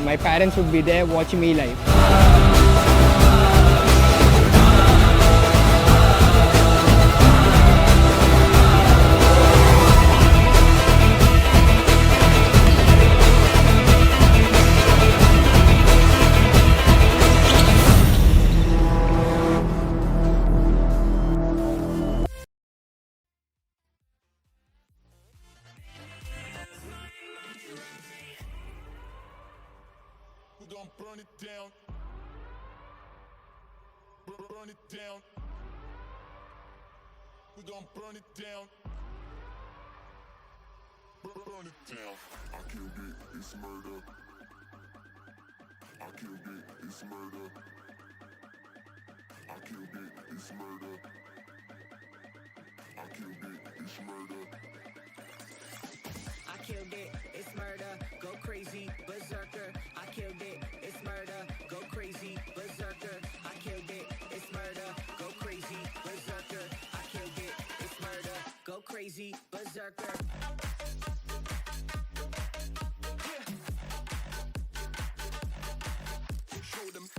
My parents would be there watching me live. Don't burn it down. Burn it down. We gon' burn it down. Burn it down. I killed it, it's murder. I killed it, it's murder. I killed it, it's murder. I killed it, it's murder. I killed it, it's murder. Go crazy, berserker. I killed it, it's murder. Go crazy, berserker. I killed it, it's murder. Go crazy, berserker. I killed it, it's murder. Go crazy, berserker. Show them.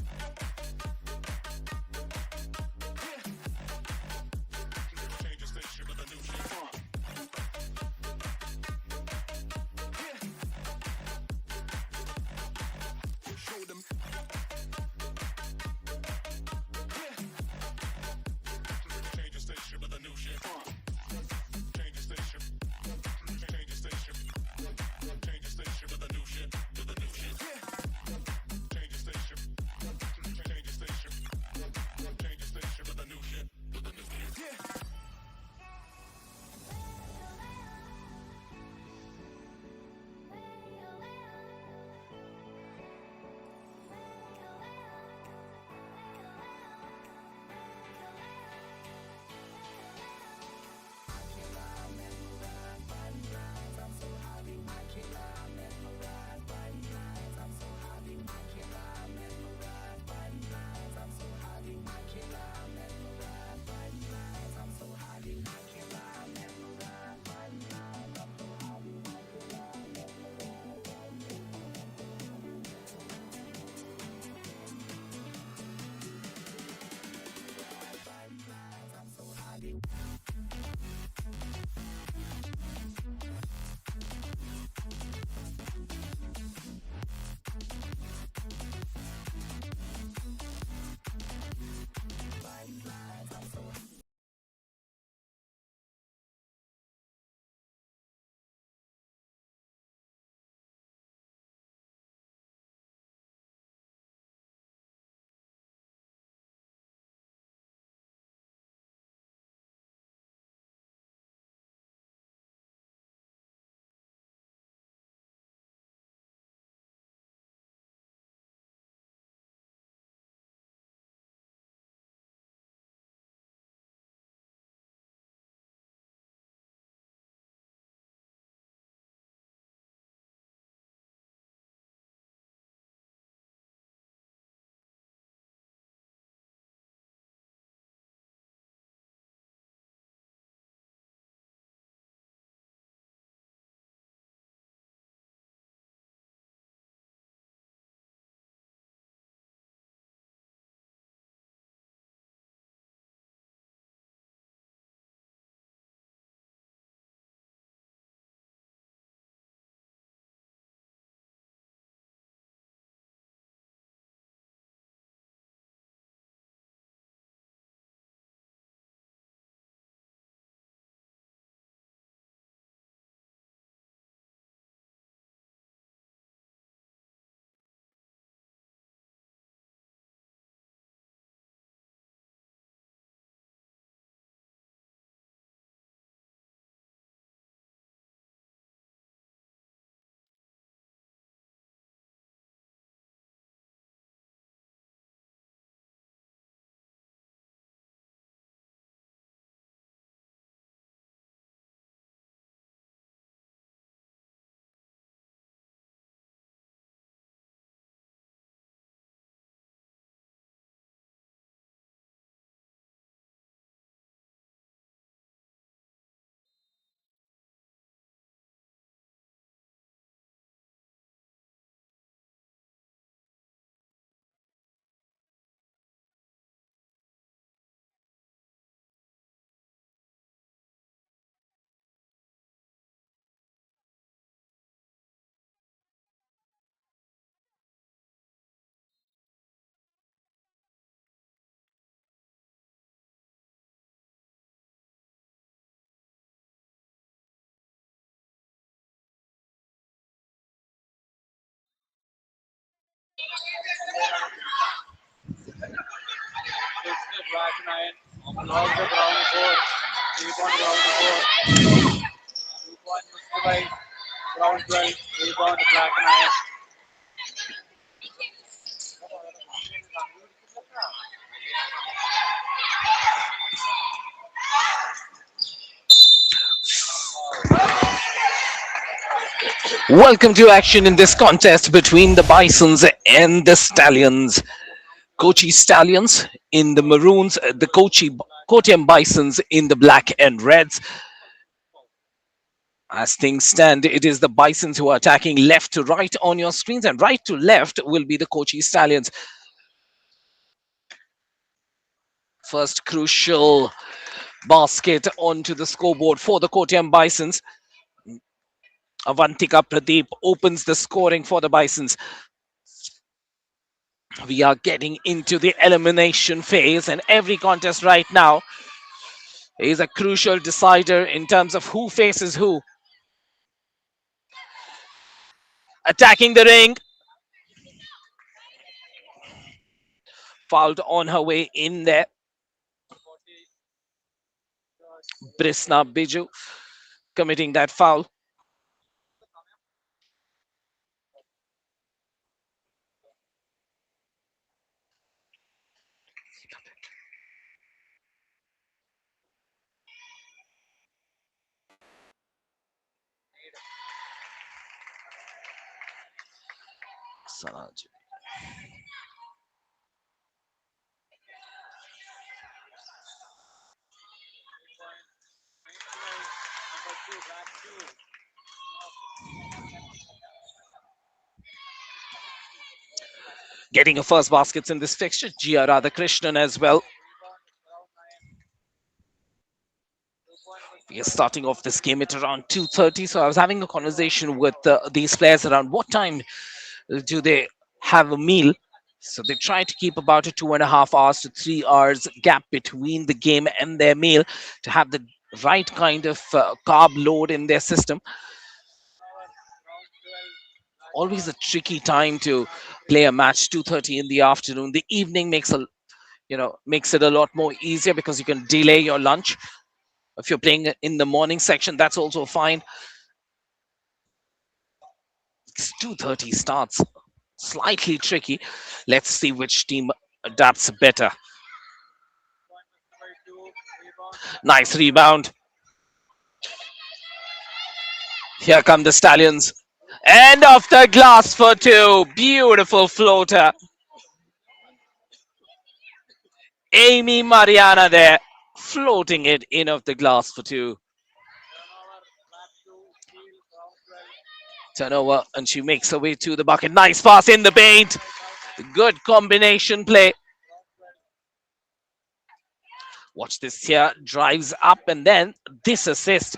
Change the station with a new shit. Show them. Change the station with a new shit. Change the station. Along the ground four. 3 point ground four. 2 point Mustafa. Ground 12. 3 point Black Knight. Welcome to action in this contest between the Bisons and the Stallions. Kochi Stallions in the maroons, the Kottayam Bisons in the black and reds. As things stand, it is the Bisons who are attacking left to right on your screens, and right to left will be the Kochi Stallions. First crucial basket onto the scoreboard for the Kottayam Bisons. Avantika Pradeep opens the scoring for the Bisons. We are getting into the elimination phase, and every contest right now is a crucial decider in terms of who faces who. Attacking the ring, fouled on her way in there. Brisna Biju committing that foul. Sanaj. Getting a first baskets in this fixture. Gia Radhakrishnan as well. We are starting off this game at around 2:30. So I was having a conversation with these players around what time do they have a meal. So they try to keep about a 2.5 hours to 3 hours gap between the game and their meal to have the right kind of carb load in their system. Always a tricky time to play a match. 2:30 in the afternoon. The evening makes it a lot more easier because you can delay your lunch. If you're playing in the morning section, that's also fine. It's 2:30 starts. Slightly tricky. Let's see which team adapts better. Nice rebound. Here come the Stallions. And off the glass for two. Beautiful floater. Amy Mariana there, floating it in off the glass for two. Turnover, and she makes her way to the bucket. Nice pass in the paint. Good combination play. Watch this here. Drives up and then this assist.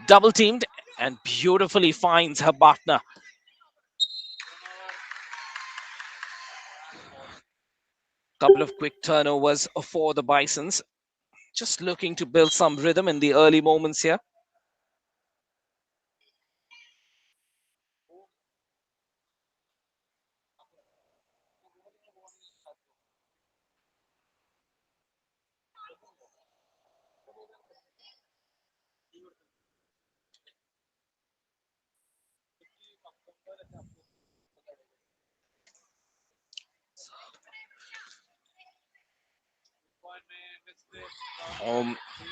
Double teamed and beautifully finds her partner. Couple of quick turnovers for the Bisons. Just looking to build some rhythm in the early moments here.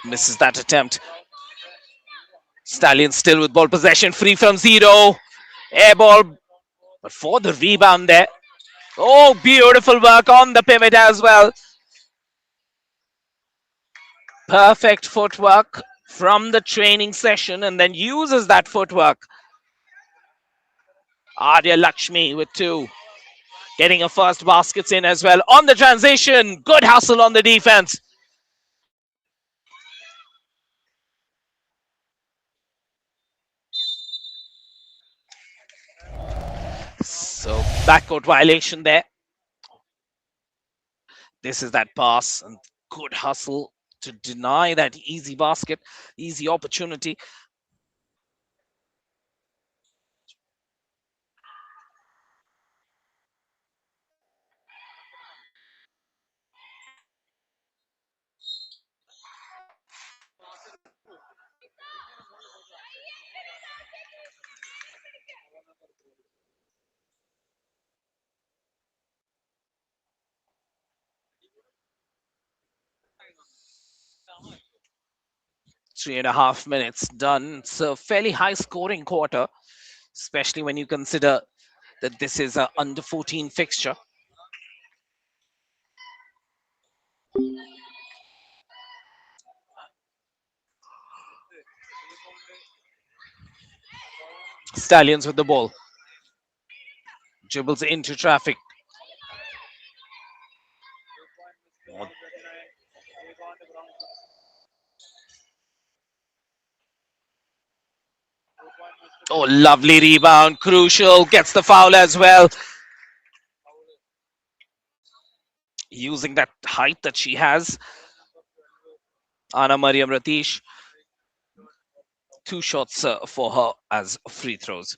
Misses that attempt. Stallion still with ball possession, free from zero. Air ball, but for the rebound there. Oh, beautiful work on the pivot as well. Perfect footwork from the training session and then uses that footwork. Arya Lakshmi with two. Getting a first baskets in as well. On the transition, good hustle on the defense. So backcourt violation there. This is that pass and good hustle to deny that easy basket, easy opportunity. 3.5 minutes done. It's a fairly high scoring quarter, especially when you consider that this is a under 14 fixture. Stallions with the ball. Dribbles into traffic. Oh, lovely rebound. Crucial. Gets the foul as well. Using that height that she has. Anna Mariam Ratish. Two shots for her as free throws.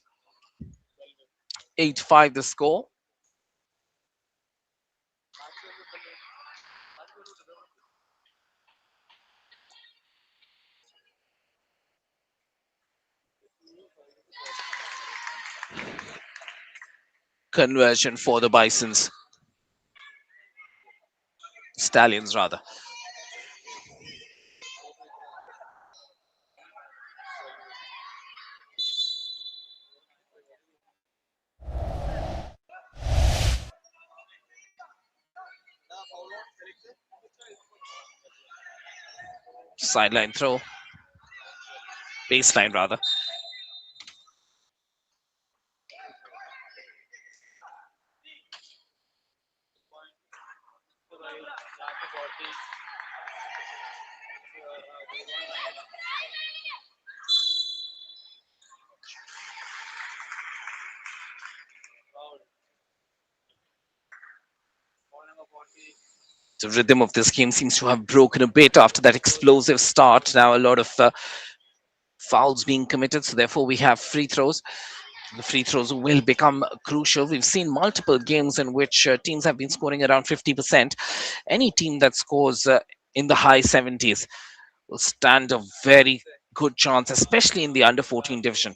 8-5 the score. Conversion for the Bisons. Stallions, rather. Sideline throw. Baseline, rather. The rhythm of this game seems to have broken a bit after that explosive start. Now a lot of fouls being committed, so therefore we have free throws. The free throws will become crucial. We've seen multiple games in which teams have been scoring around 50%. Any team that scores in the high 70s will stand a very good chance, especially in the under 14 division.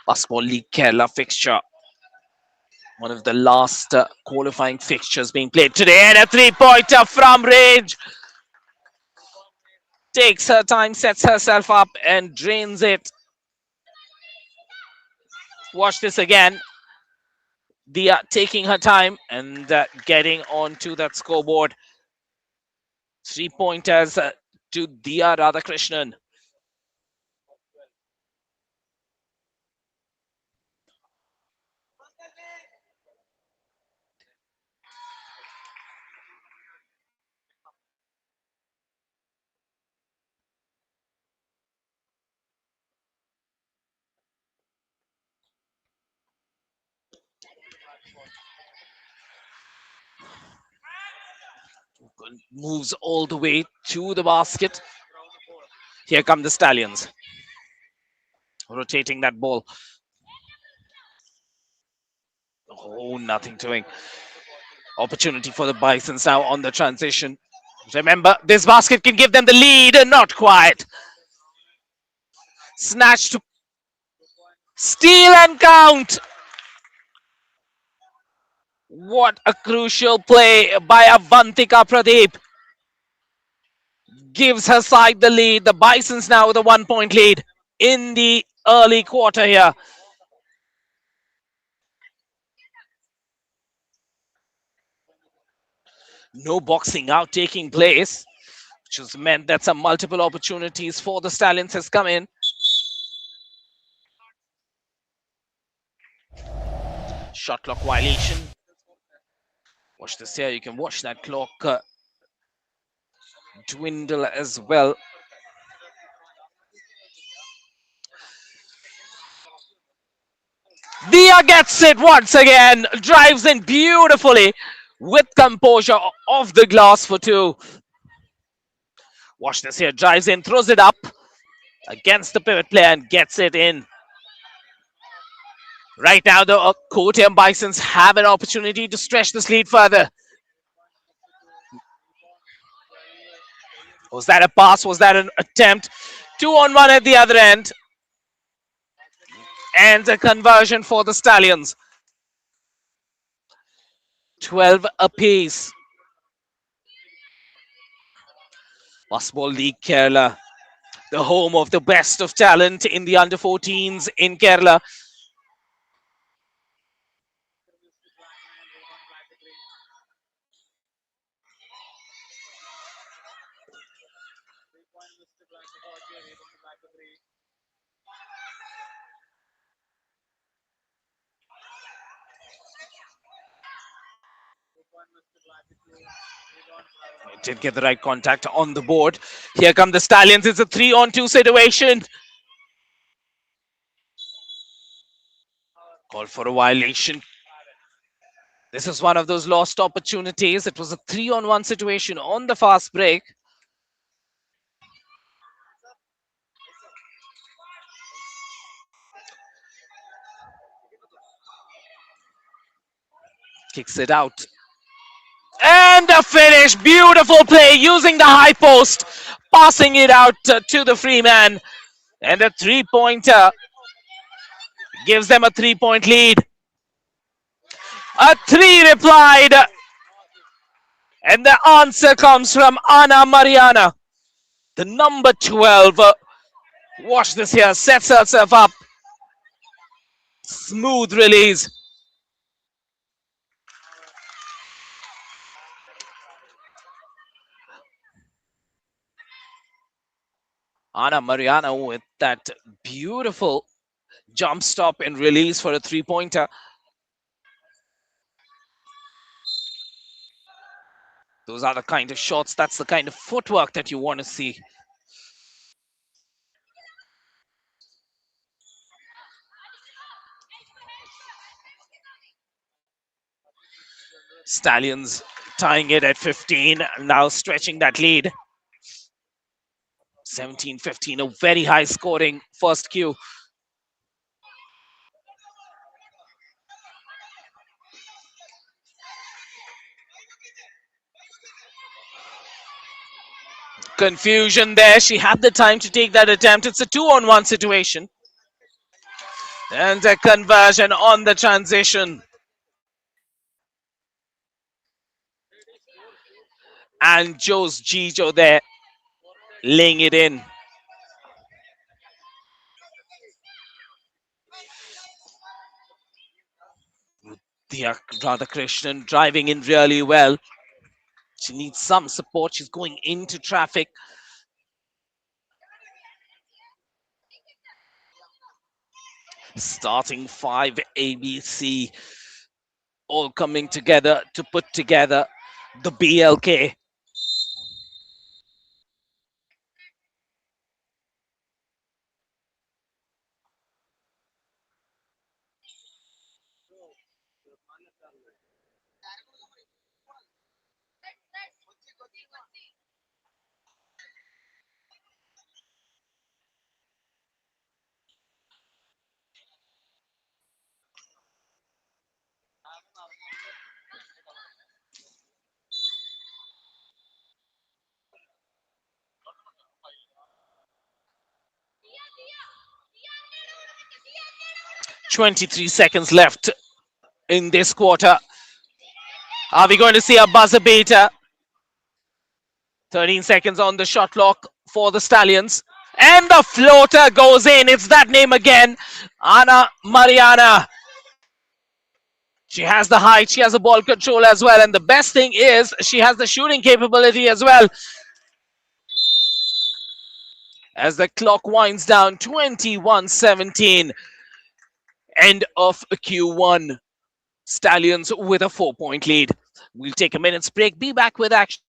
Basketball League Kerala fixture. One of the last qualifying fixtures being played today, and a three-pointer from range. Takes her time, sets herself up, and drains it. Watch this again. Dia taking her time and getting onto that scoreboard. 3-pointers to Dia Radhakrishnan. Moves all the way to the basket. Here come the Stallions. Rotating that ball. Oh, nothing doing. Opportunity for the Bisons now on the transition. Remember, this basket can give them the lead, and not quite. Snatched. Steal and count. What a crucial play by Avantika Pradeep. Gives her side the lead. The Bisons now with a 1-point lead in the early quarter here. No boxing out taking place, which has meant that some multiple opportunities for the Stallions has come in. Shot clock violation. Watch this here. You can watch that clock dwindle as well. Dia gets it once again. Drives in beautifully with composure off the glass for two. Watch this here. Drives in, throws it up against the pivot player and gets it in. Right now, the Kottayam Bisons have an opportunity to stretch this lead further. Was that a pass? Was that an attempt? 2-on-1 at the other end. And a conversion for the Stallions. 12 apiece. Basketball League Kerala the home of the best of talent in the under 14s in Kerala. Did get the right contact on the board. Here come the Stallions. It's a 3-on-2 situation. Call for a violation. This is one of those lost opportunities. It was a 3-on-1 situation on the fast break. Kicks it out. And a finish. Beautiful play using the high post. Passing it out to the free man. And a 3-pointer gives them a 3-point lead. A 3 replied. And the answer comes from Anna Mariana. The number 12. Watch this here. Sets herself up. Smooth release. Anna Mariana with that beautiful jump stop and release for a 3-pointer. Those are the kind of shots, that's the kind of footwork that you want to see. Stallions tying it at 15, now stretching that lead. 17-15, a very high scoring first cue. Confusion there. She had the time to take that attempt. It's a 2-on-1 situation. And a conversion on the transition. And Joe's Gijo there laying it in. Diya Radhakrishnan driving in really well. She needs some support. She's going into traffic. Starting 5 ABC all coming together to put together the BLK. "23 seconds left in this quarter. Are we going to see a buzzer beater? 13 seconds on the shot clock for the Stallions. And the floater goes in. It's that name again. Anna Mariana. She has the height, she has the ball control as well. And the best thing is she has the shooting capability as well. As the clock winds down, 21-17. End of Q1. Stallions with a 4-point lead. We'll take a minute's break. Be back with action.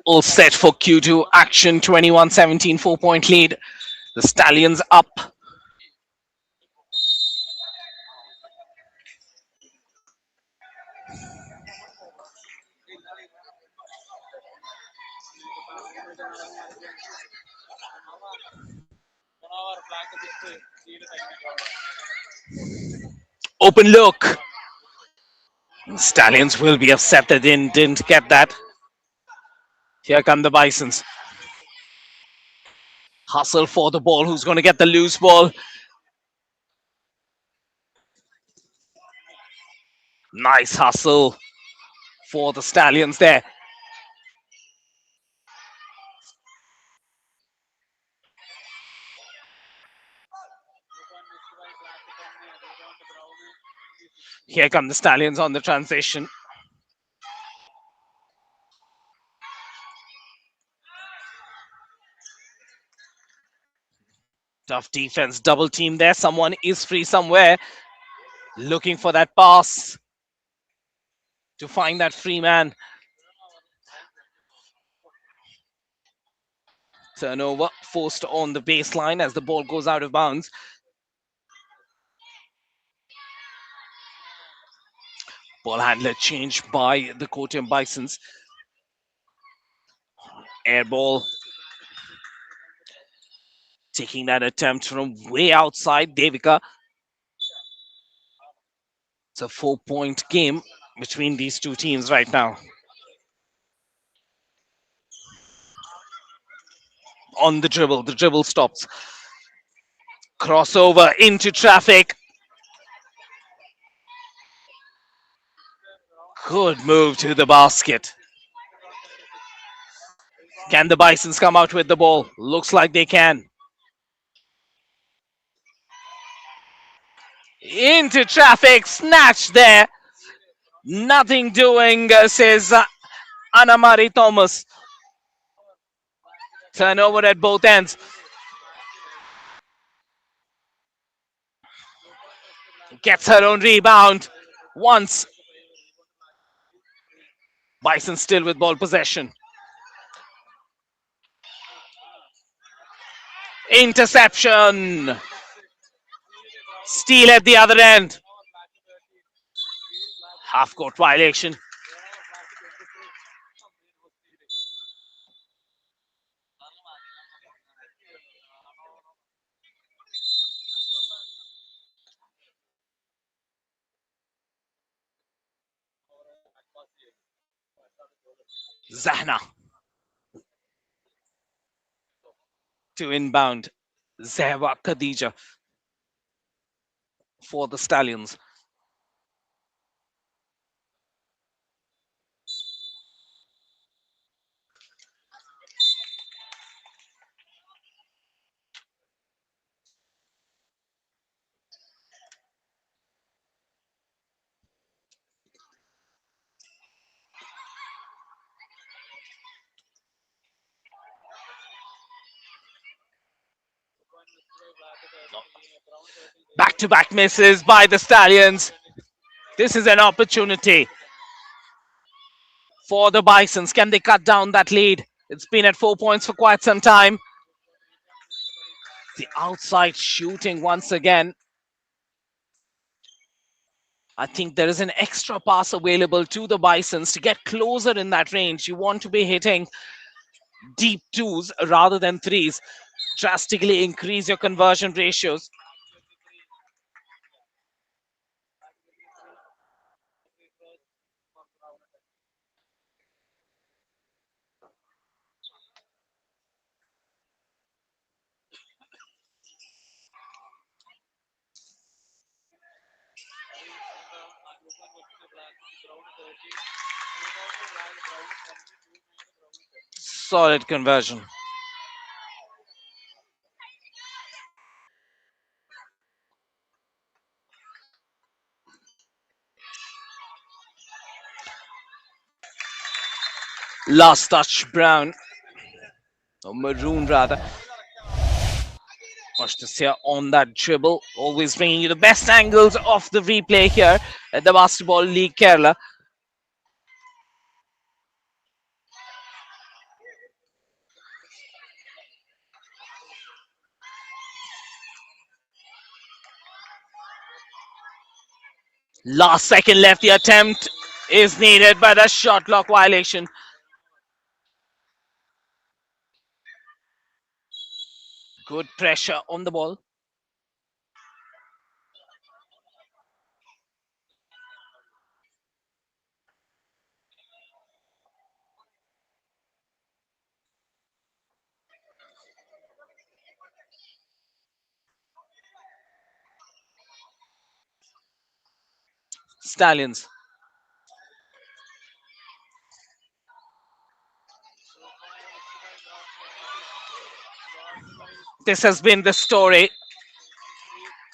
All set for Q2 action. 21-17, 4-point lead. The Stallions up. Open look. Stallions will be upset they didn't get that. Here come the Bisons. Hustle for the ball. Who's going to get the loose ball? Nice hustle for the Stallions there. Here come the Stallions on the transition. Tough defense, double team there. Someone is free somewhere. Looking for that pass to find that free man. Turnover forced on the baseline as the ball goes out of bounds. Ball handler changed by the Kottayam Bisons. Air ball. Taking that attempt from way outside, Devika. It's a 4-point game between these two teams right now. On the dribble stops. Crossover into traffic. Good move to the basket. Can the Bisons come out with the ball? Looks like they can. Into traffic, snatch there. Nothing doing, says Anamari Thomas. Turnover at both ends. Gets her own rebound once. Bison still with ball possession. Interception. Steal at the other end. Half court violation. Zahna to inbound. Zehwa Khadija for the Stallions. Back-to-back misses by the Stallions. This is an opportunity for the Bisons. Can they cut down that lead? It's been at 4 points for quite some time. The outside shooting once again. I think there is an extra pass available to the Bisons to get closer in that range. You want to be hitting deep twos rather than threes. Drastically increase your conversion ratios. Solid conversion. Last touch, Brown. Or Maroon, rather. Here on that dribble. Always bringing you the best angles of the replay here at the Basketball League Kerala. Last second left. The attempt is needed, but a shot clock violation. Good pressure on the ball. Stallions. This has been the story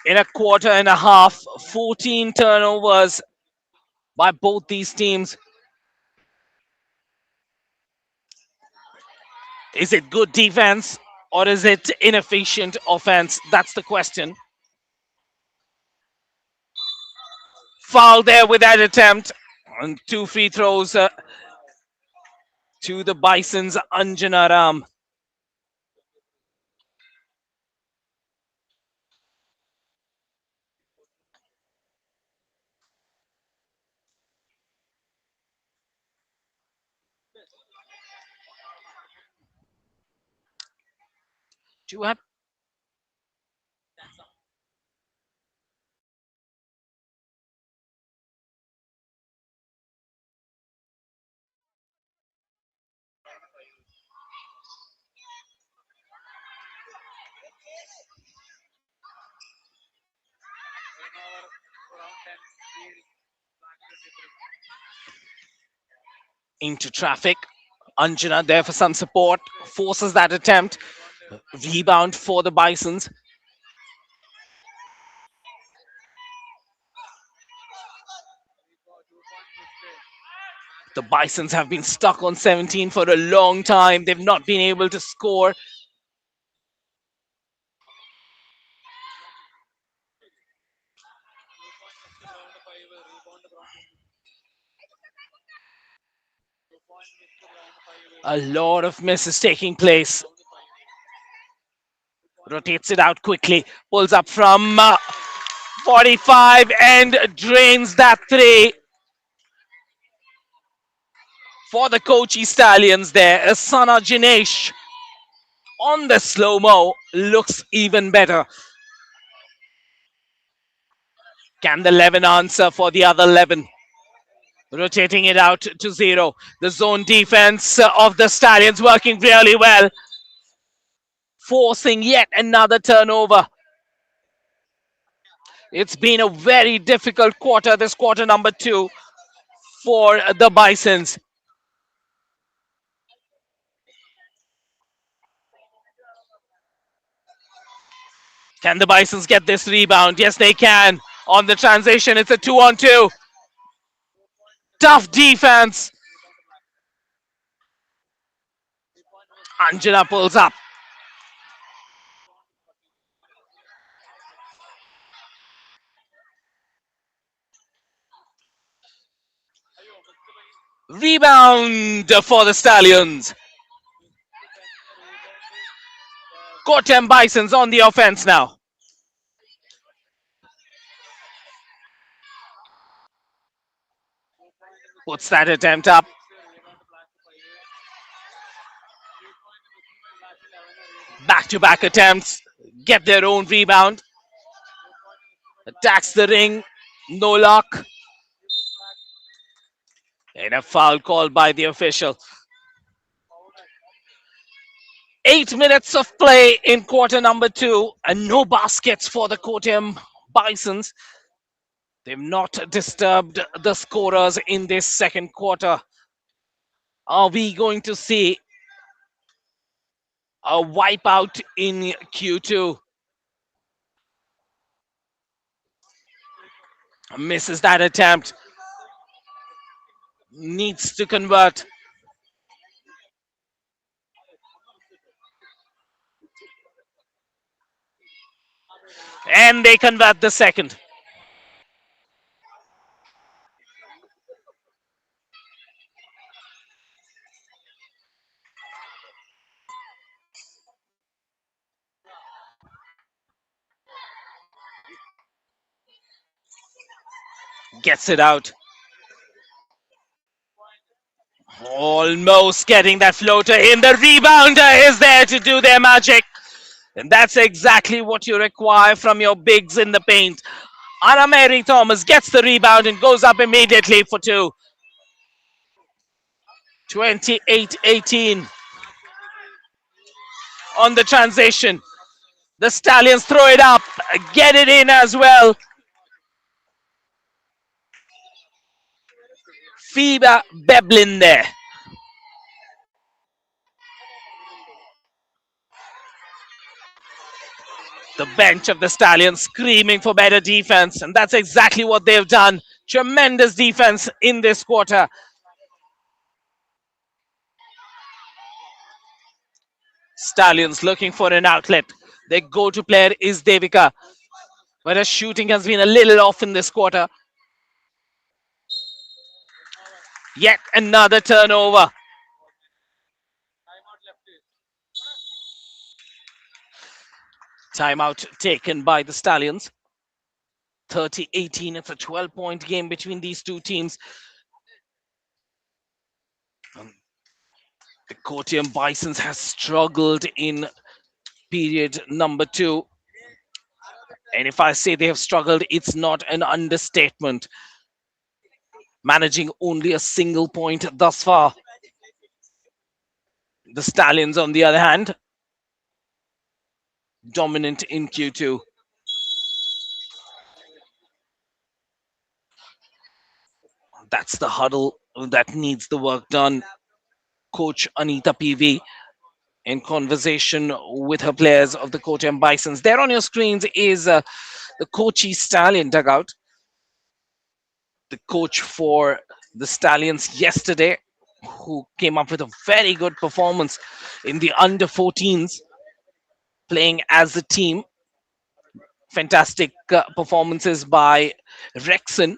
in a quarter and a half. 14 turnovers by both these teams. Is it good defense or is it inefficient offense? That's the question. Foul there with that attempt. And two free throws to the Bisons, Anjana Ram. Do you have into traffic? Anjana there for some support, forces that attempt. Rebound for the Bisons. The Bisons have been stuck on 17 for a long time. They've not been able to score. A lot of misses taking place. Rotates it out quickly. Pulls up from 45 and drains that three for the Kochi Stallions there. Asana Jinesh on the slow-mo looks even better. Can the 11 answer for the other 11? Rotating it out to zero. The zone defense of the Stallions working really well. Forcing yet another turnover. It's been a very difficult quarter, this quarter number 2 for the Bisons. Can the Bisons get this rebound? Yes, they can. On the transition, it's a 2-on-2. Tough defense. Anjana pulls up. Rebound for the Stallions. Kottayam Bisons on the offense now. Puts that attempt up. Back-to-back attempts. Get their own rebound. Attacks the ring. No luck. And a foul called by the official. 8 minutes of play in quarter number 2 and no baskets for the Kottayam Bisons. They've not disturbed the scorers in this second quarter. Are we going to see a wipeout in Q2? Misses that attempt. Needs to convert. And they convert the second. Gets it out. Almost getting that floater in. The rebounder is there to do their magic. And that's exactly what you require from your bigs in the paint. Anna Mary Thomas gets the rebound and goes up immediately for two. 28-18 on the transition. The Stallions throw it up, get it in as well. FIBA Beblin there. The bench of the Stallions screaming for better defense, and that's exactly what they've done. Tremendous defense in this quarter. Stallions looking for an outlet. Their go-to player is Devika, but her shooting has been a little off in this quarter. Yet another turnover. Timeout taken by the Stallions. 30-18. It's a 12-point game between these two teams. The Kottayam Bisons has struggled in period number 2. And if I say they have struggled, it's not an understatement. Managing only a single point thus far. The Stallions, on the other hand, dominant in Q2. That's the huddle that needs the work done. Coach Anita PV in conversation with her players of the Kottayam Bisons. There on your screens is the Kochi Stallion dugout. The coach for the Stallions yesterday, who came up with a very good performance in the under 14s, playing as a team. Fantastic performances by Rexon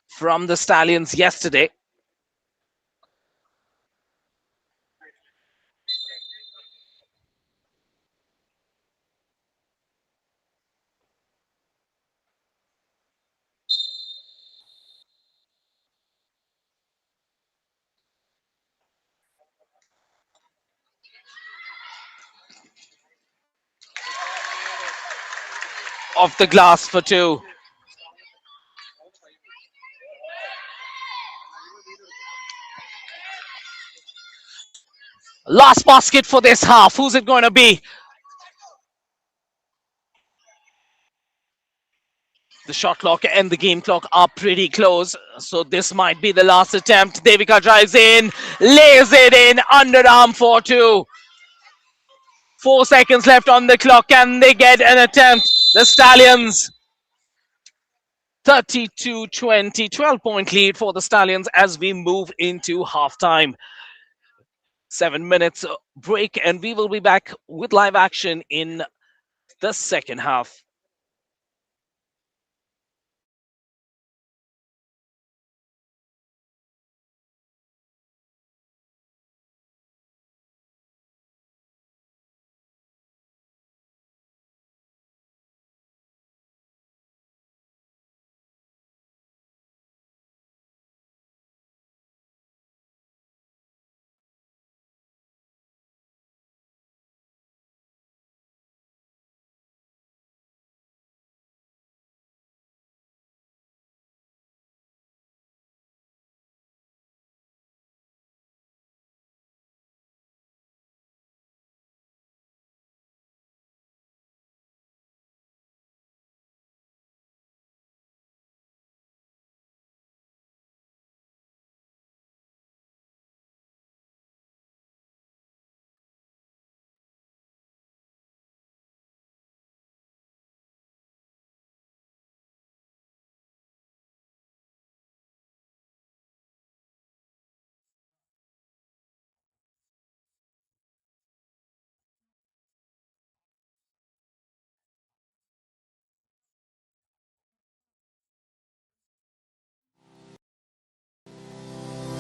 from the Stallions yesterday. Off the glass for two. Last basket for this half. Who's it going to be? The shot clock and the game clock are pretty close, so this might be the last attempt. Devika drives in, lays it in, underarm for two. 4 seconds left on the clock. Can they get an attempt? The Stallions 32-20, 12-point lead for the Stallions as we move into halftime. 7 minutes break, and we will be back with live action in the second half.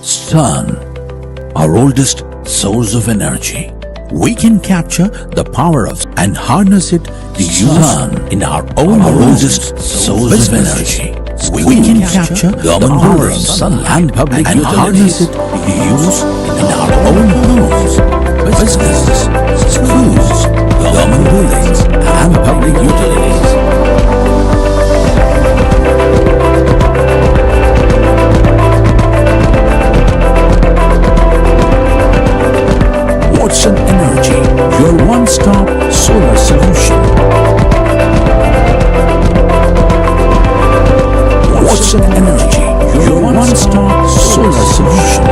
Sun, our oldest source of energy. We can capture the power of and harness it to use in our own oldest source of energy. we can capture the power of sunlight and public and harness it to use in our own homes, businesses, schools, government buildings, and public utilities. Watson Energy, your one-stop solar solution. Watson Energy, your one-stop solar solution.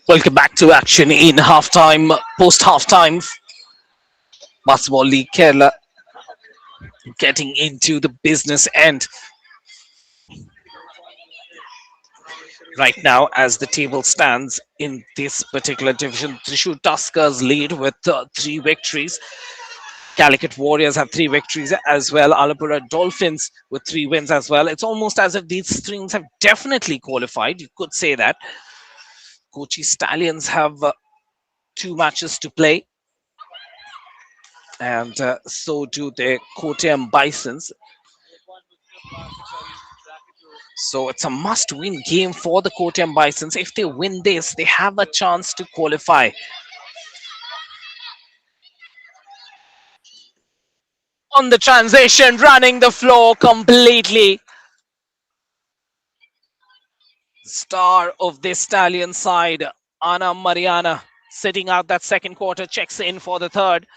Welcome back to action in halftime, post halftime. Basketball League Kerala getting into the business end right now as the table stands in this particular division. Thrissur Tuskers lead with 3 victories. Calicut Warriors have 3 victories as well. Alapura Dolphins with 3 wins as well. It's almost as if these teams have definitely qualified. You could say that. Kochi Stallions have 2 matches to play, and so do the Kottayam Bisons. So it's a must-win game for the Kottayam Bisons. If they win this, they have a chance to qualify. On the transition, running the floor completely. Star of this Stallion side, Anna Mariana, sitting out that second quarter, checks in for the third.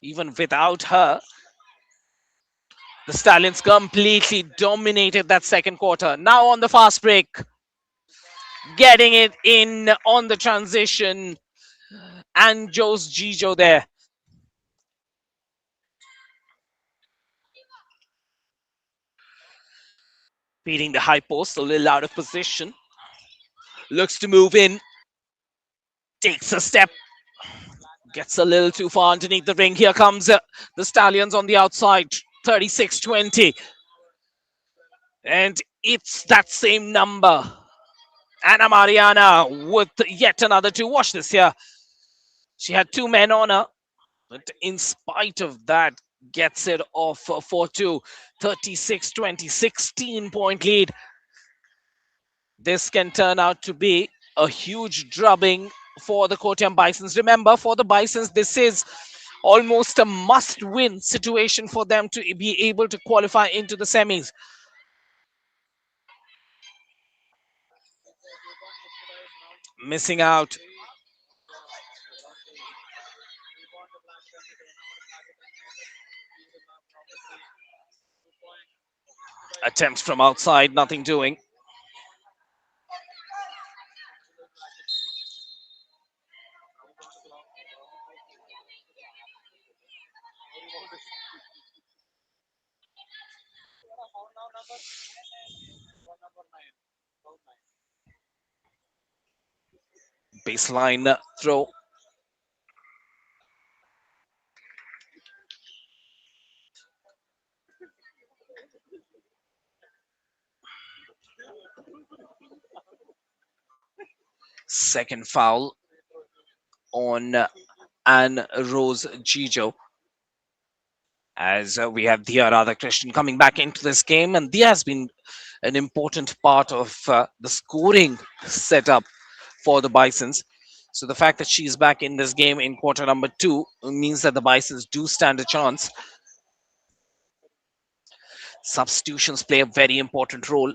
Even without her, the Stallions completely dominated that second quarter. Now on the fast break, getting it in on the transition, and Joe's Gijo there. Beating the high post, a little out of position. Looks to move in. Takes a step. Gets a little too far underneath the ring. Here comes the Stallions on the outside. 36-20. And it's that same number. Anna Mariana with yet another 2. Watch this here. She had 2 men on her. But in spite of that, gets it off for 2. 36-20. 16-point lead. This can turn out to be a huge drubbing for the Kottayam Bisons. Remember, for the Bisons, this is almost a must-win situation for them to be able to qualify into the semis. Missing out. Attempts from outside, nothing doing. Baseline throw. Second foul on Anne Rose Gijo. As we have Dia Radhakrishnan coming back into this game, and Dia has been an important part of the scoring setup for the Bisons. So the fact that she's back in this game in quarter number 2 means that the Bisons do stand a chance. Substitutions play a very important role.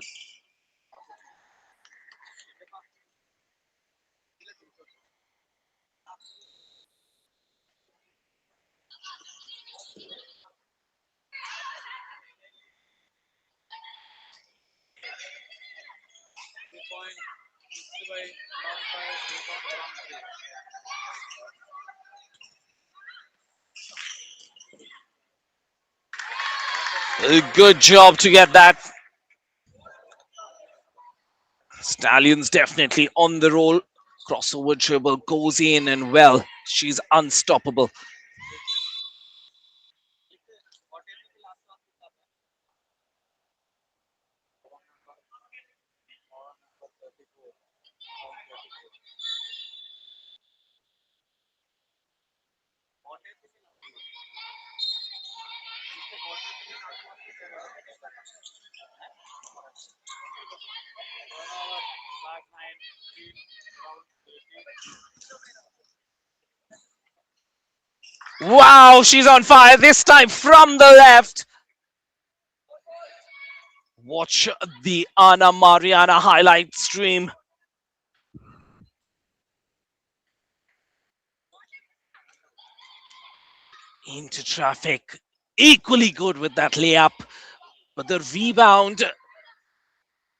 A good job to get that. Stallions definitely on the roll. Crossover dribble goes in, and well, she's unstoppable. Wow, she's on fire this time from the left. Watch the Anna Mariana highlight stream. Into traffic. Equally good with that layup. But the rebound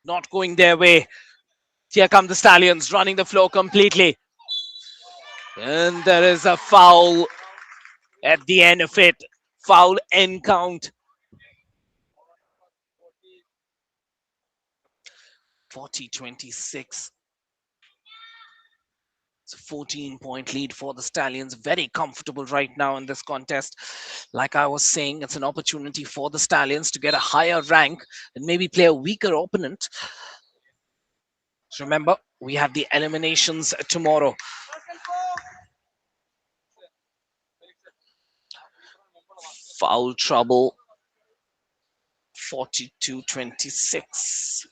not going their way. Here come the Stallions running the floor completely. And there is a foul at the end of it. Foul end count. 40-26. It's a 14-point lead for the Stallions. Very comfortable right now in this contest. Like I was saying, it's an opportunity for the Stallions to get a higher rank and maybe play a weaker opponent. Remember, we have the eliminations tomorrow. Foul trouble. 42-26.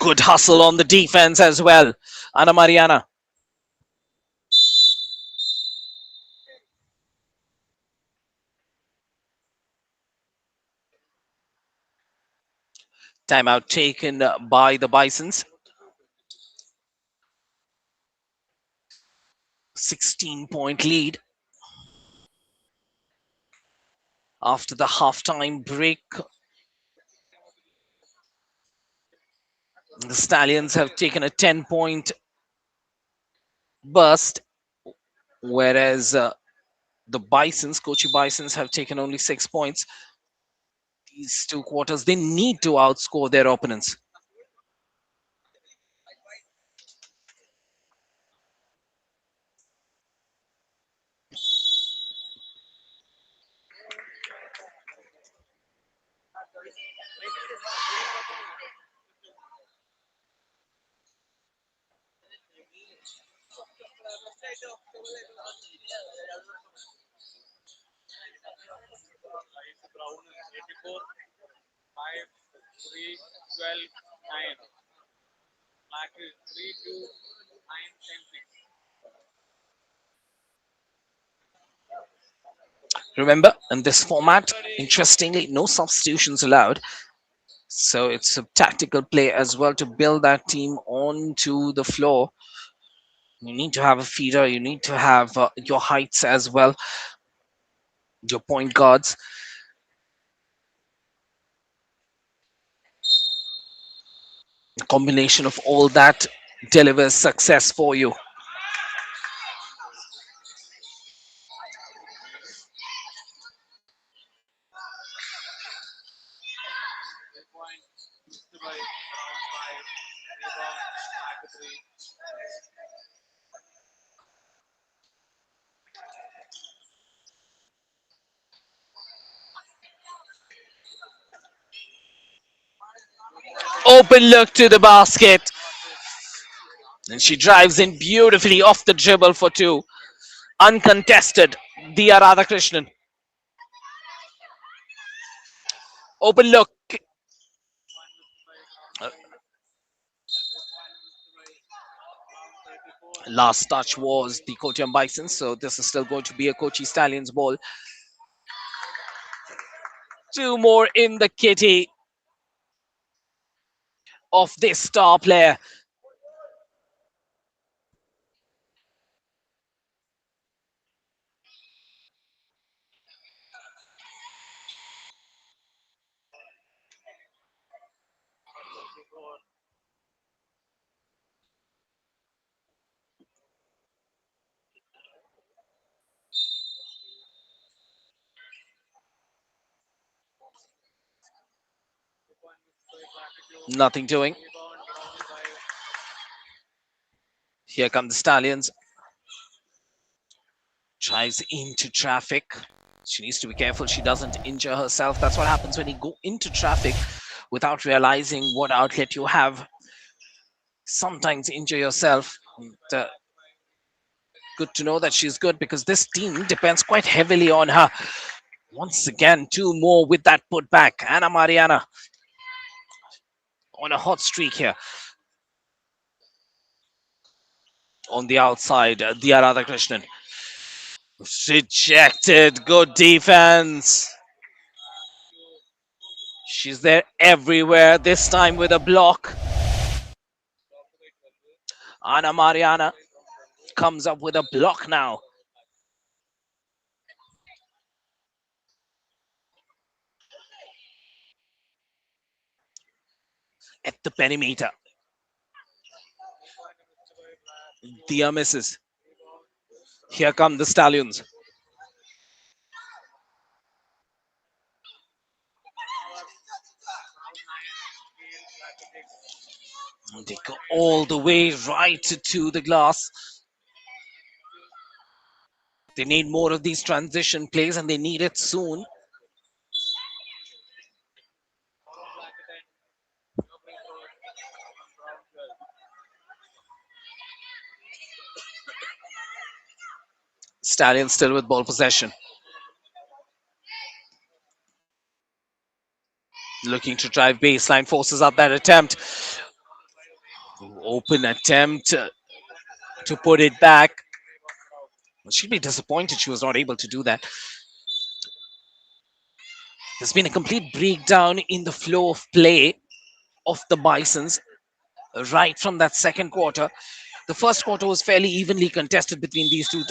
Good hustle on the defense as well. Ana Mariana. Timeout taken by the Bisons. 16-point lead. After the halftime break, the Stallions have taken a 10-point burst, whereas the Bisons, Kochi Bisons, have taken only 6 points. These 2 quarters, they need to outscore their opponents. Brown is 84, 5, 3, 12, 9. Black is 3, 2, 9, 10, 6. Remember, in this format, interestingly, no substitutions allowed. So it's a tactical play as well to build that team onto the floor. You need to have a feeder, you need to have your heights as well, your point guards. A combination of all that delivers success for you. Point missed by Brown 5. Rebound, Black 3. Open look to the basket. And she drives in beautifully off the dribble for 2. Uncontested. Diya Radhakrishnan. Open look. Last touch was the Kottayam Bisons, so this is still going to be a Kochi Stallions ball. 2 more in the kitty of this star player. Nothing doing. Rebound, Brown 5. Here come the Stallions. Drives into traffic. She needs to be careful she doesn't injure herself. That's what happens when you go into traffic without realizing what outlet you have. Sometimes injure yourself. And, good to know that she's good because this team depends quite heavily on her. Once again, 2 more with that putback. Ana Mariana on a hot streak here. On the outside, Diya Radhakrishnan. Rejected. Good defense. She's there everywhere, this time with a block. Ana Mariana comes up with a block now. at the perimeter. Dia misses. Here come the Stallions. They go all the way right to the glass. They need more of these transition plays and they need it soon. Stallions still with ball possession. Looking to drive baseline, forces up that attempt. Open attempt to put it back. She'd be disappointed she was not able to do that. There's been a complete breakdown in the flow of play of the Bisons right from that second quarter. The first quarter was fairly evenly contested between these two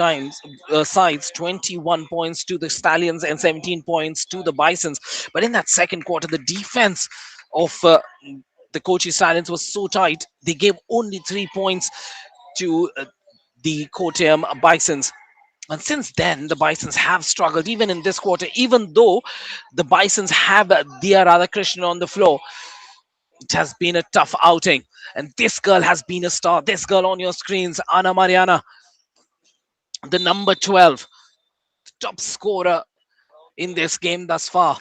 sides, 21 points to the Stallions and 17 points to the Bisons. But in that second quarter, the defense of the Kochi Stallions was so tight, they gave only 3 points to the Kottayam Bisons. And since then, the Bisons have struggled, even in this quarter, even though the Bisons have Dia Radhakrishnan on the floor. It has been a tough outing. And this girl has been a star. This girl on your screens, Anna Mariana, the number 12, top scorer in this game thus far.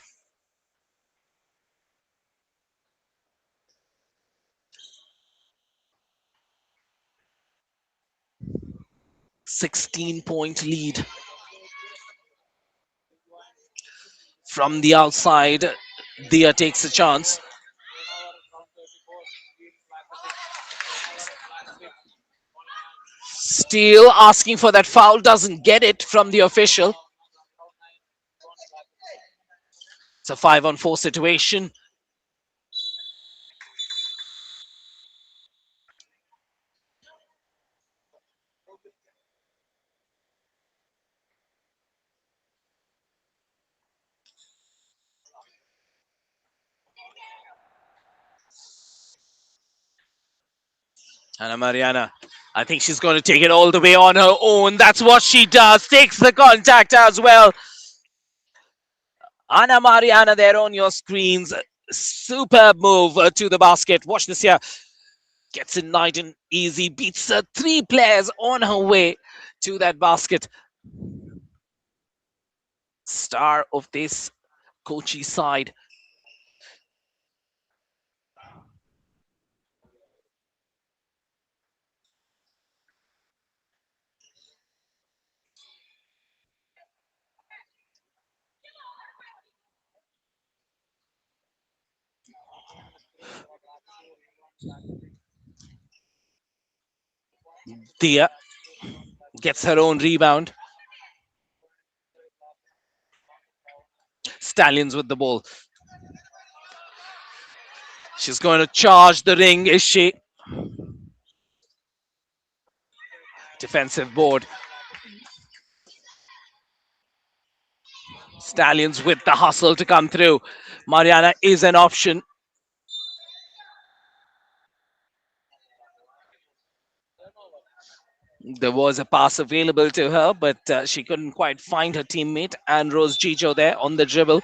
16-point lead. From the outside, Dia takes a chance. Steele asking for that foul, doesn't get it from the official. It's a 5-on-4 situation. Anna Mariana, I think she's going to take it all the way on her own. That's what she does. Takes the contact as well. Anna Mariana there on your screens. Superb move to the basket. Watch this here. Gets it nice and easy. Beats 3 players on her way to that basket. Star of this Kochi side. Dia gets her own rebound. Stallions with the ball. She's going to charge the ring, is she? Defensive board. Stallions with the hustle to come through. Mariana is an option. There was a pass available to her, but she couldn't quite find her teammate. And Rose Gijo there on the dribble.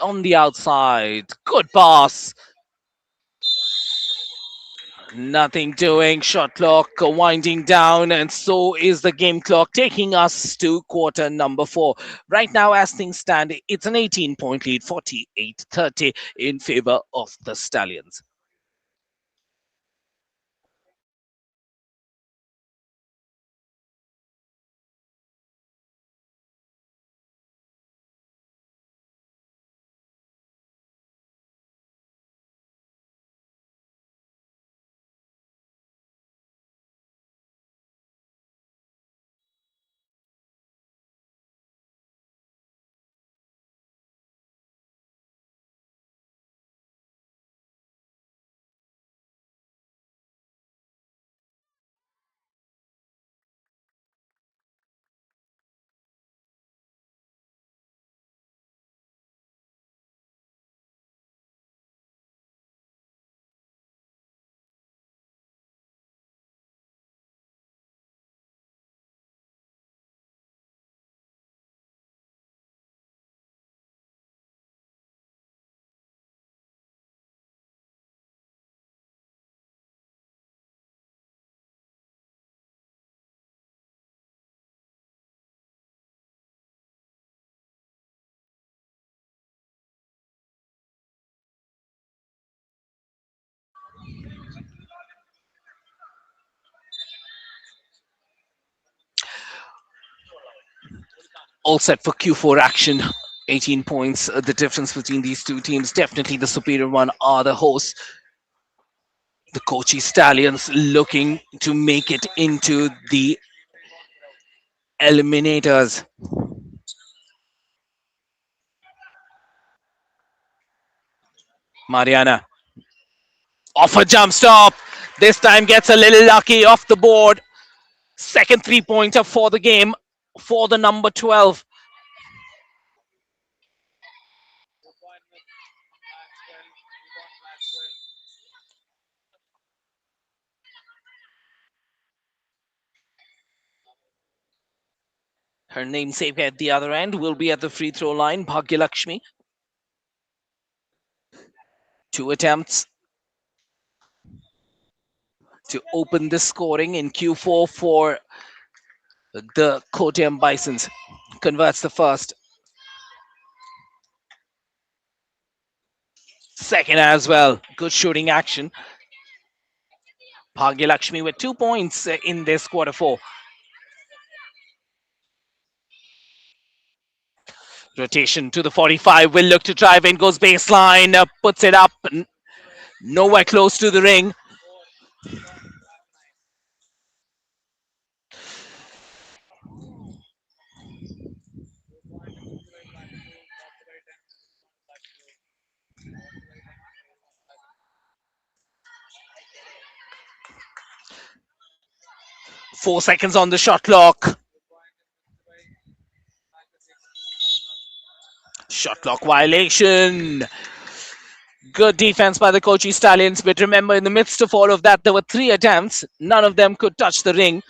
On the outside. Good pass. Nothing doing. Shot clock winding down, and so is the game clock, taking us to quarter number 4. Right now, as things stand, it's an 18-point lead, 48-30 in favor of the Stallions. All set for Q4 action. 18 points. The difference between these two teams, definitely the superior one, are the hosts. The Kochi Stallions looking to make it into the eliminators. Mariana off a jump stop. This time gets a little lucky off the board. Second 3-pointer for the game for the number 12. Her namesake at the other end will be at the free throw line, Bhagyalakshmi. Two attempts to open the scoring in Q4 for the Kottayam Bisons. Converts the first. Second as well. Good shooting action. Bhagyalakshmi with 2 points in this quarter four. Rotation to the 45. Will look to drive in. Goes baseline. Puts it up. Nowhere close to the ring. Four seconds on the shot clock. Shot clock violation. Good defense by the Kochi Stallions. But remember, in the midst of all of that, there were 3 attempts. None of them could touch the ring.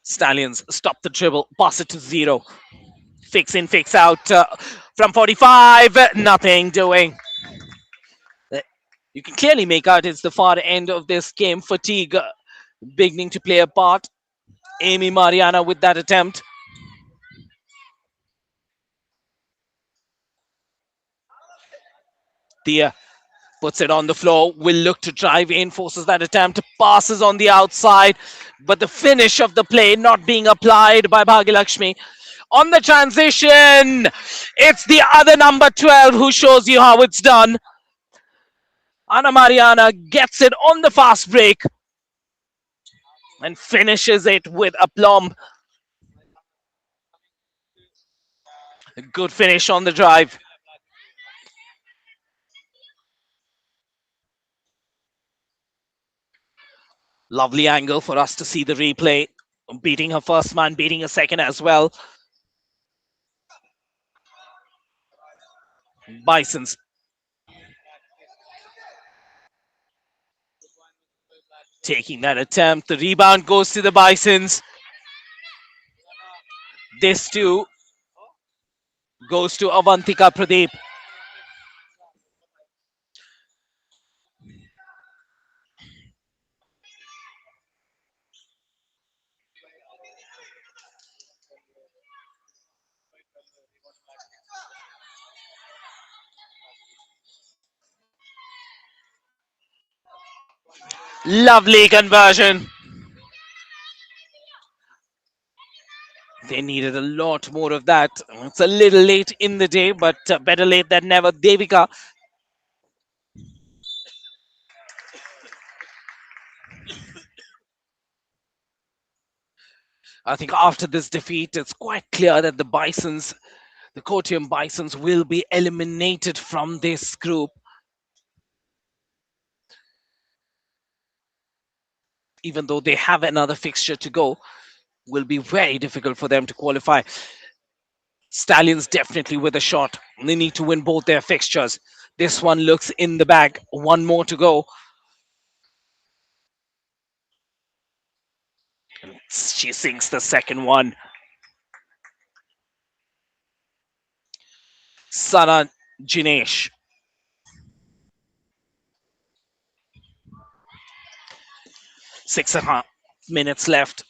Stallions stop the dribble. Pass it to Zero. Fix in, fix out from 45. Nothing doing. You can clearly make out it's the far end of this game. Fatigue beginning to play a part. Amy Mariana with that attempt. Thea puts it on the floor. Will look to drive in. Forces that attempt. Passes on the outside. But the finish of the play not being applied by Bhagyalakshmi. On the transition, it's the other number 12 who shows you how it's done. Anna Mariana gets it on the fast break and finishes it with aplomb. A good finish on the drive. Lovely angle for us to see the replay. Beating her first man, beating her second as well. Bisons. Taking that attempt. The rebound goes to the Bisons. This too goes to Avantika Pradeep. Lovely conversion. They needed a lot more of that. It's a little late in the day, but better late than never. Devika. I think after this defeat, it's quite clear that the Bisons, the Kottayam Bisons, will be eliminated from this group. Even though they have another fixture to go, will be very difficult for them to qualify. Stallions definitely with a shot. They need to win both their fixtures. This one looks in the bag. One more to go. She sinks the second one. Sana Jinesh. Six and a half minutes left.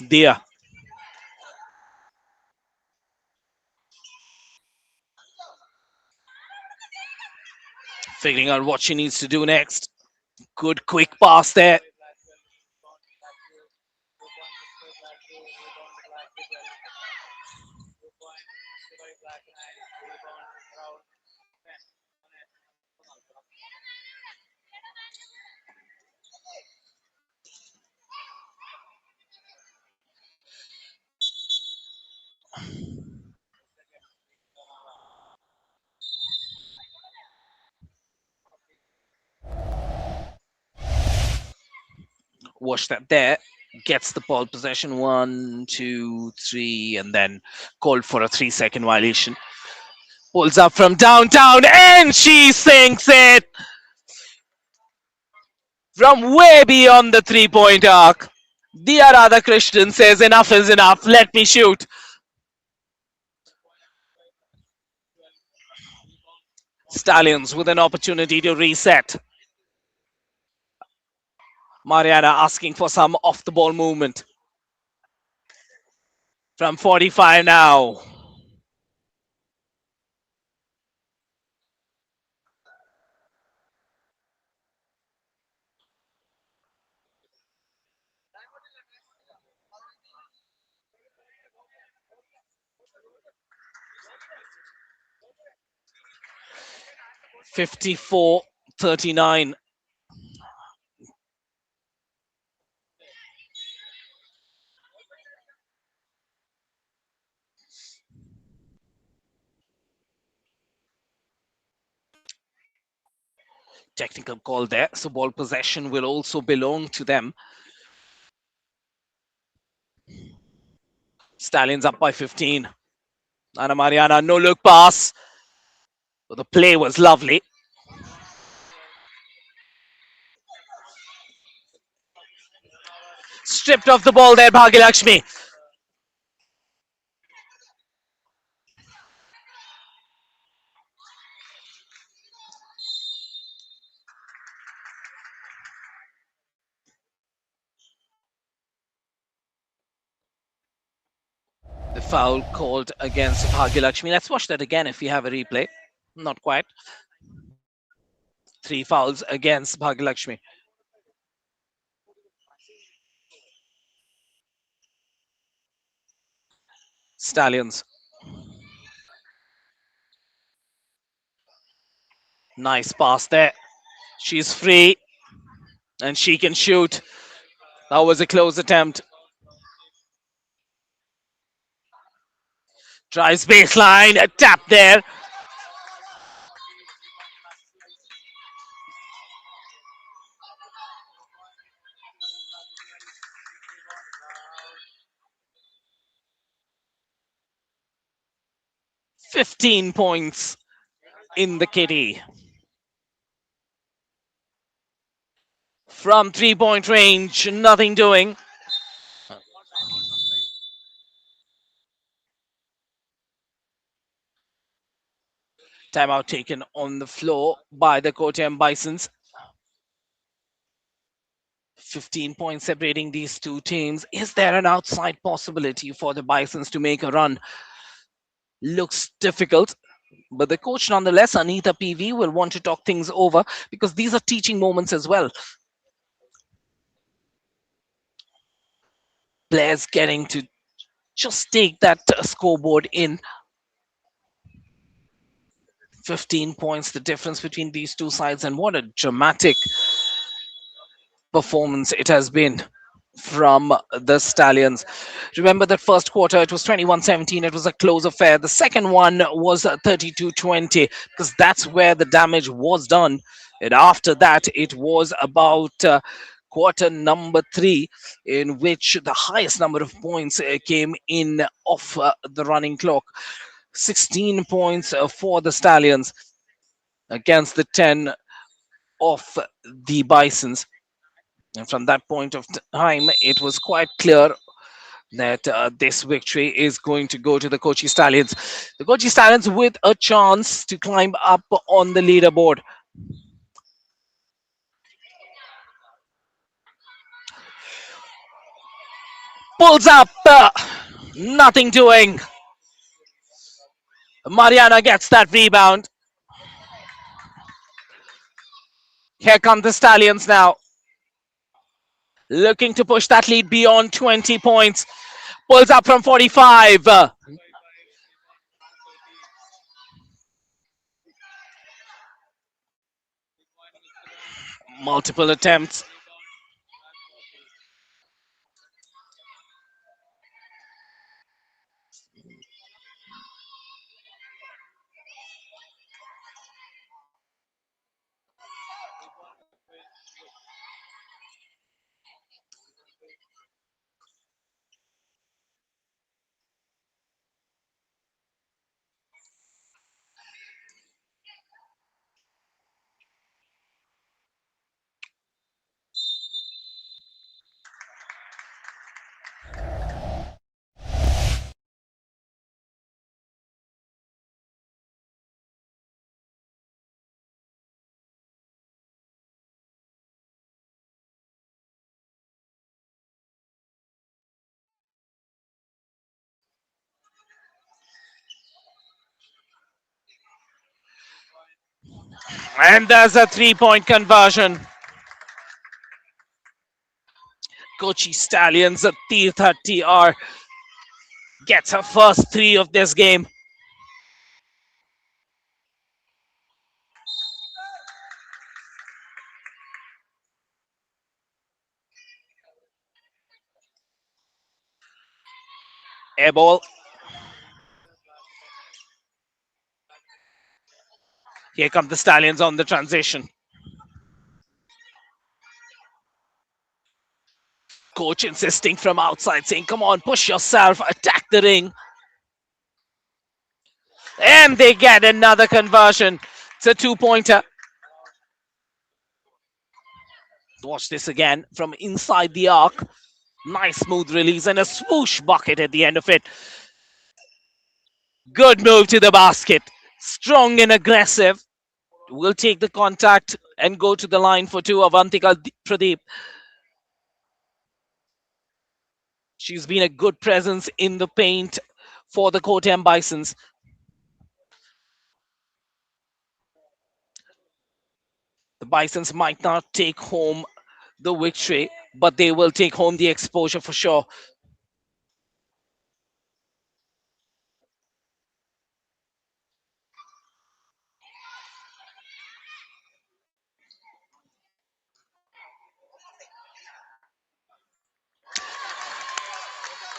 Dia. Figuring out what she needs to do next. Good quick pass there. Watch that there. Gets the ball possession. 1, 2, 3, and then called for a 3-second violation. Pulls up from downtown and she sinks it from way beyond the 3-point arc. Dia Radhakrishnan says, enough is enough. Let me shoot. Stallions with an opportunity to reset. Mariana asking for some off the ball movement. From 45 now. (54-39). Technical call there, so ball possession will also belong to them. Stallions up by 15. Ana Mariana, no look pass. But the play was lovely. Stripped off the ball there, Bhagilakshmi. The foul called against Bhagilakshmi. Let's watch that again if we have a replay. Not quite. 3 fouls against Bhagilakshmi. Stallions. Nice pass there. She's free and she can shoot. That was a close attempt. Drives baseline, a tap there. (15 points in the kitty. From 3-point range, nothing doing. Timeout taken on the floor by the Kottayam Bisons. 15 points separating these two teams. Is there an outside possibility for the Bisons to make a run? Looks difficult, but the coach nonetheless, Anita PV, will want to talk things over because these are teaching moments as well. Players getting to just take that scoreboard in. 15 points, the difference between these two sides, and what a dramatic performance it has been from the Stallions. Remember that first quarter, it was 21-17. It was a close affair. The second one was 32-20 because that's where the damage was done. And after that, it was about quarter number 3 in which the highest number of points came in off the running clock. 16 points for the Stallions against the 10 of the Bisons. And from that point of time, it was quite clear that this victory is going to go to the Kochi Stallions. The Kochi Stallions with a chance to climb up on the leaderboard. Pulls up. Nothing doing. Mariana gets that rebound. Here come the Stallions now. Looking to push that lead beyond 20 points. Pulls up from 45. Multiple attempts. And there's a 3-point conversion. Kochi Stallions, Tirtha TR gets her first 3 of this game. Air ball. Here come the Stallions on the transition. Coach insisting from outside, saying, come on, push yourself, attack the ring. And they get another conversion. It's a 2-pointer. Watch this again from inside the arc. Nice smooth release and a swoosh bucket at the end of it. Good move to the basket. Strong and aggressive. Will take the contact and go to the line for 2. Avantika Pradeep. She's been a good presence in the paint for the Kottayam Bisons. The Bisons might not take home the victory, but they will take home the exposure for sure.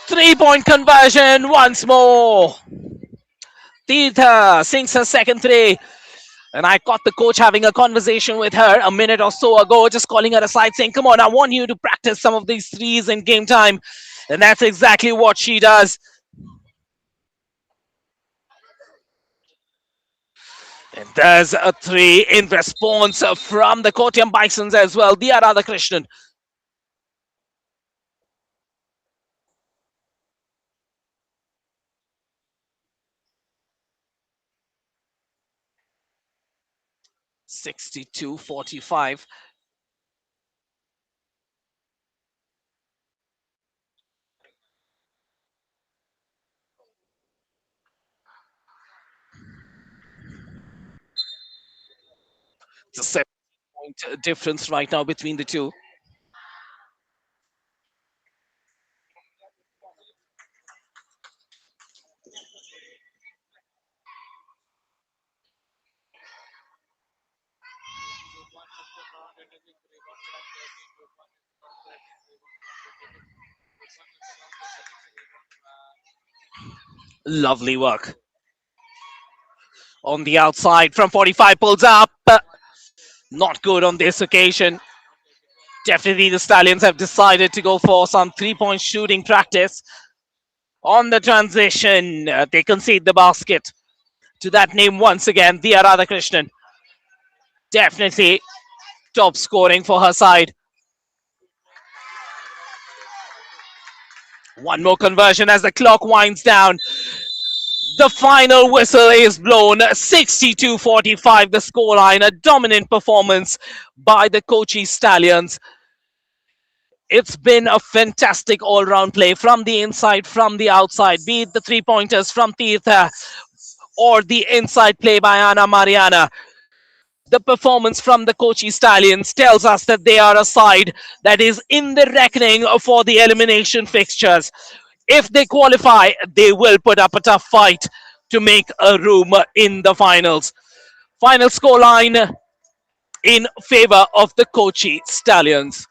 Three-point conversion once more. Tirtha sinks her second 3. And I caught the coach having a conversation with her a minute or so ago, just calling her aside, saying, come on, I want you to practice some of these 3s in game time. And that's exactly what she does. And there's a 3 in response from the Kottayam Bisons as well. Diya Radhakrishnan. (62-45). It's a 7-point difference right now between the two. Lovely work. On the outside from 45, pulls up. Not good on this occasion. Definitely the Stallions have decided to go for some 3-point shooting practice. On the transition, they concede the basket to that name once again, Diya Radhakrishnan. Definitely top scoring for her side. One more conversion as the clock winds down. The final whistle is blown. 62-45 the scoreline. A dominant performance by the Kochi Stallions. It's been a fantastic all-round play from the inside, from the outside, be it the three-pointers from Tirtha or the inside play by Anna Mariana. The performance from the Kochi Stallions tells us that they are a side that is in the reckoning for the elimination fixtures. If they qualify, they will put up a tough fight to make a room in the finals. Final scoreline in favor of the Kochi Stallions.